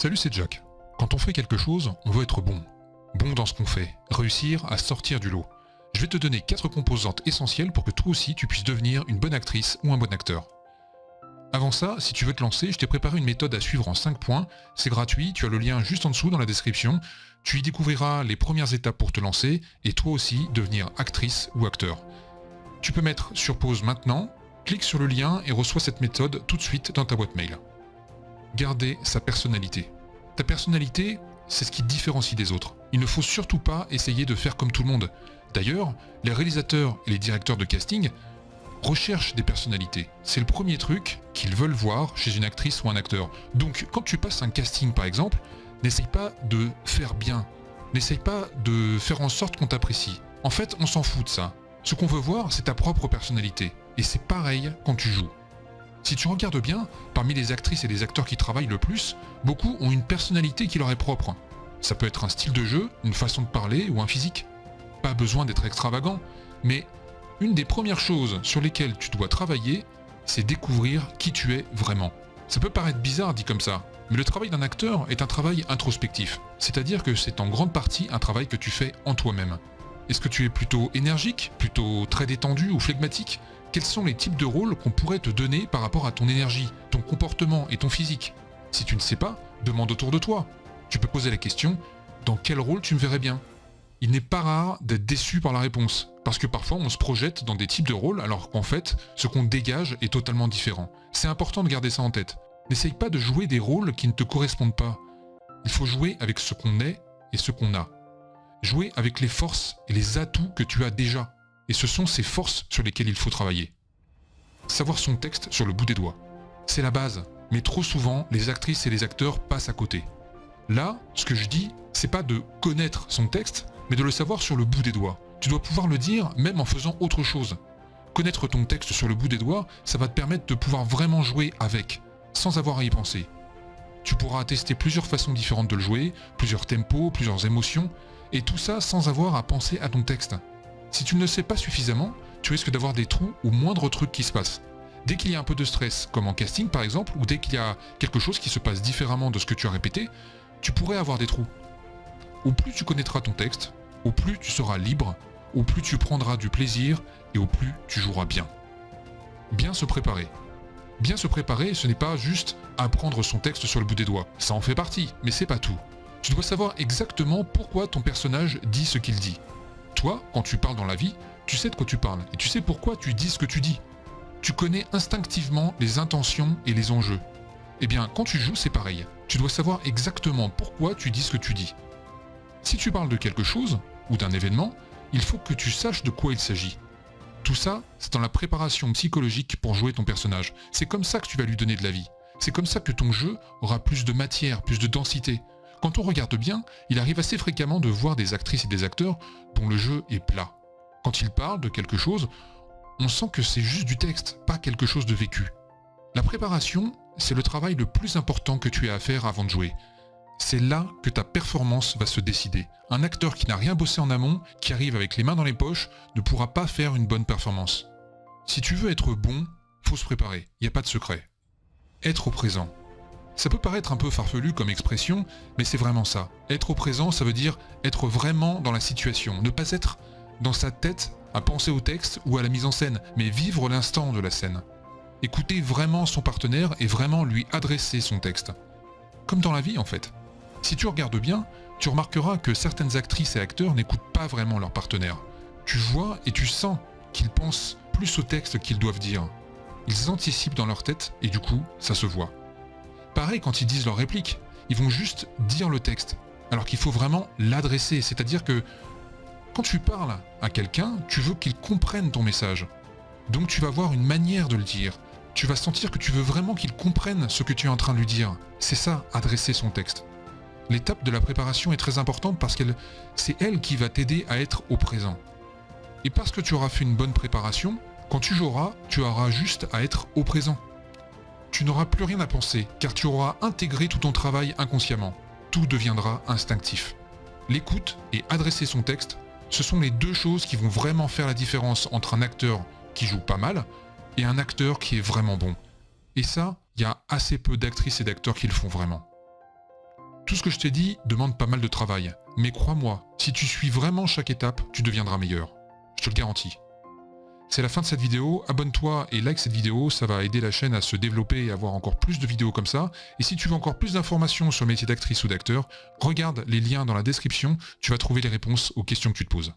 Salut, c'est Jack. Quand on fait quelque chose, on veut être bon. Bon dans ce qu'on fait, réussir à sortir du lot. Je vais te donner 4 composantes essentielles pour que toi aussi tu puisses devenir une bonne actrice ou un bon acteur. Avant ça, si tu veux te lancer, je t'ai préparé une méthode à suivre en 5 points. C'est gratuit, tu as le lien juste en dessous dans la description. Tu y découvriras les premières étapes pour te lancer et toi aussi devenir actrice ou acteur. Tu peux mettre sur pause maintenant, clique sur le lien et reçois cette méthode tout de suite dans ta boîte mail. Garder sa personnalité. Ta personnalité, c'est ce qui te différencie des autres. Il ne faut surtout pas essayer de faire comme tout le monde. D'ailleurs, les réalisateurs et les directeurs de casting recherchent des personnalités. C'est le premier truc qu'ils veulent voir chez une actrice ou un acteur. Donc, quand tu passes un casting par exemple, n'essaye pas de faire bien. N'essaye pas de faire en sorte qu'on t'apprécie. En fait, on s'en fout de ça. Ce qu'on veut voir, c'est ta propre personnalité. Et c'est pareil quand tu joues. Si tu regardes bien, parmi les actrices et les acteurs qui travaillent le plus, beaucoup ont une personnalité qui leur est propre. Ça peut être un style de jeu, une façon de parler ou un physique. Pas besoin d'être extravagant, mais une des premières choses sur lesquelles tu dois travailler, c'est découvrir qui tu es vraiment. Ça peut paraître bizarre dit comme ça, mais le travail d'un acteur est un travail introspectif, c'est-à-dire que c'est en grande partie un travail que tu fais en toi-même. Est-ce que tu es plutôt énergique, plutôt très détendu ou flegmatique ? Quels sont les types de rôles qu'on pourrait te donner par rapport à ton énergie, ton comportement et ton physique ? Si tu ne sais pas, demande autour de toi. Tu peux poser la question, dans quel rôle tu me verrais bien ? Il n'est pas rare d'être déçu par la réponse, parce que parfois on se projette dans des types de rôles alors qu'en fait, ce qu'on dégage est totalement différent. C'est important de garder ça en tête. N'essaye pas de jouer des rôles qui ne te correspondent pas. Il faut jouer avec ce qu'on est et ce qu'on a. Jouer avec les forces et les atouts que tu as déjà. Et ce sont ces forces sur lesquelles il faut travailler. Savoir son texte sur le bout des doigts. C'est la base, mais trop souvent, les actrices et les acteurs passent à côté. Là, ce que je dis, c'est pas de connaître son texte, mais de le savoir sur le bout des doigts. Tu dois pouvoir le dire même en faisant autre chose. Connaître ton texte sur le bout des doigts, ça va te permettre de pouvoir vraiment jouer avec, sans avoir à y penser. Tu pourras tester plusieurs façons différentes de le jouer, plusieurs tempos, plusieurs émotions, et tout ça sans avoir à penser à ton texte. Si tu ne le sais pas suffisamment, tu risques d'avoir des trous au moindre truc qui se passe. Dès qu'il y a un peu de stress, comme en casting par exemple, ou dès qu'il y a quelque chose qui se passe différemment de ce que tu as répété, tu pourrais avoir des trous. Au plus tu connaîtras ton texte, au plus tu seras libre, au plus tu prendras du plaisir et au plus tu joueras bien. Bien se préparer. Bien se préparer, ce n'est pas juste apprendre son texte sur le bout des doigts. Ça en fait partie, mais c'est pas tout. Tu dois savoir exactement pourquoi ton personnage dit ce qu'il dit. Toi, quand tu parles dans la vie, tu sais de quoi tu parles et tu sais pourquoi tu dis ce que tu dis. Tu connais instinctivement les intentions et les enjeux. Eh bien, quand tu joues, c'est pareil. Tu dois savoir exactement pourquoi tu dis ce que tu dis. Si tu parles de quelque chose, ou d'un événement, il faut que tu saches de quoi il s'agit. Tout ça, c'est dans la préparation psychologique pour jouer ton personnage. C'est comme ça que tu vas lui donner de la vie. C'est comme ça que ton jeu aura plus de matière, plus de densité. Quand on regarde bien, il arrive assez fréquemment de voir des actrices et des acteurs dont le jeu est plat. Quand ils parlent de quelque chose, on sent que c'est juste du texte, pas quelque chose de vécu. La préparation, c'est le travail le plus important que tu aies à faire avant de jouer. C'est là que ta performance va se décider. Un acteur qui n'a rien bossé en amont, qui arrive avec les mains dans les poches, ne pourra pas faire une bonne performance. Si tu veux être bon, faut se préparer, il n'y a pas de secret. Être au présent. Ça peut paraître un peu farfelu comme expression, mais c'est vraiment ça. Être au présent, ça veut dire être vraiment dans la situation, ne pas être dans sa tête à penser au texte ou à la mise en scène, mais vivre l'instant de la scène. Écouter vraiment son partenaire et vraiment lui adresser son texte. Comme dans la vie en fait. Si tu regardes bien, tu remarqueras que certaines actrices et acteurs n'écoutent pas vraiment leur partenaire. Tu vois et tu sens qu'ils pensent plus au texte qu'ils doivent dire. Ils anticipent dans leur tête et du coup, ça se voit. Pareil quand ils disent leur réplique, ils vont juste dire le texte, alors qu'il faut vraiment l'adresser, c'est-à-dire que quand tu parles à quelqu'un, tu veux qu'il comprenne ton message. Donc tu vas avoir une manière de le dire, tu vas sentir que tu veux vraiment qu'il comprenne ce que tu es en train de lui dire. C'est ça, adresser son texte. L'étape de la préparation est très importante parce que c'est elle qui va t'aider à être au présent. Et parce que tu auras fait une bonne préparation, quand tu joueras, tu auras juste à être au présent. Tu n'auras plus rien à penser, car tu auras intégré tout ton travail inconsciemment. Tout deviendra instinctif. L'écoute et adresser son texte, ce sont les deux choses qui vont vraiment faire la différence entre un acteur qui joue pas mal et un acteur qui est vraiment bon. Et ça, il y a assez peu d'actrices et d'acteurs qui le font vraiment. Tout ce que je t'ai dit demande pas mal de travail, mais crois-moi, si tu suis vraiment chaque étape, tu deviendras meilleur. Je te le garantis. C'est la fin de cette vidéo, abonne-toi et like cette vidéo, ça va aider la chaîne à se développer et avoir encore plus de vidéos comme ça. Et si tu veux encore plus d'informations sur le métier d'actrice ou d'acteur, regarde les liens dans la description, tu vas trouver les réponses aux questions que tu te poses.